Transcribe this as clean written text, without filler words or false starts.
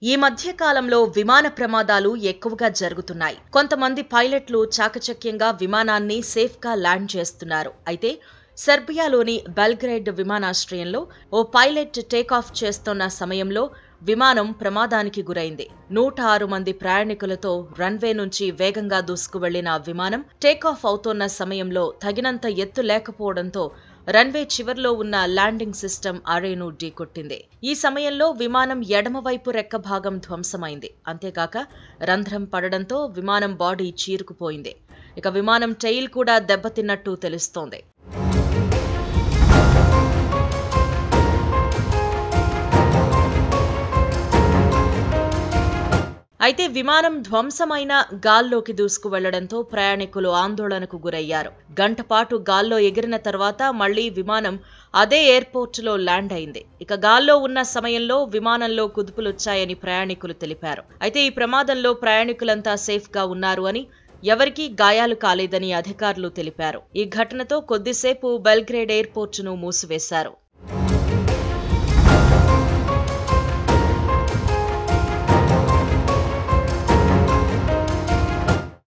ఈ మధ్య కాలంలో విమాన ప్రమాదాలు ఎక్కువగా జరుగుతున్నాయి. కొంతమంది పైలట్లు చాకచక్యంగా విమానాన్ని సేఫ్గా ల్యాండ్ చేస్తున్నారు. అయితే సెర్బియాలోని బెల్గ్రేడ్ విమానాశ్రయంలో ఓ పైలట్ టేకాఫ్ చేస్తున్న సమయంలో విమానం ప్రమాదానికి గురైంది. 106 మంది ప్రయాణికులతో రన్వే నుంచి వేగంగా దూసుకువెళ్లిన విమానం టేకాఫ్ అవుతోన్న సమయంలో తగినంత ఎత్తు లేకపోవడంతో రన్వే చివర్లో ఉన్న ల్యాండింగ్ సిస్టమ్ అరేను ఢీకొట్టింది. ఈ సమయంలో విమానం ఎడమవైపు రెక్క భాగం ధ్వంసమైంది. అంతేకాక రంధ్రం పడడంతో విమానం బాడీ చీరుకుపోయింది. ఇక విమానం టెయిల్ కూడా దెబ్బతిన్నట్టు తెలుస్తోంది. అయితే విమానం ధ్వంసమైన గాల్లోకి దూసుకువెళ్లడంతో ప్రయాణికులు ఆందోళనకు గురయ్యారు. గంటపాటు గాల్లో ఎగిరిన తర్వాత మళ్లీ విమానం అదే ఎయిర్పోర్టులో ల్యాండ్ అయింది. ఇక గాల్లో ఉన్న సమయంలో విమానంలో కుదుపులొచ్చాయని ప్రయాణికులు తెలిపారు. అయితే ఈ ప్రమాదంలో ప్రయాణికులంతా సేఫ్గా ఉన్నారు అని, ఎవరికీ గాయాలు కాలేదని అధికారులు తెలిపారు. ఈ ఘటనతో కొద్దిసేపు బెల్గ్రేడ్ ఎయిర్పోర్టును మూసివేశారు.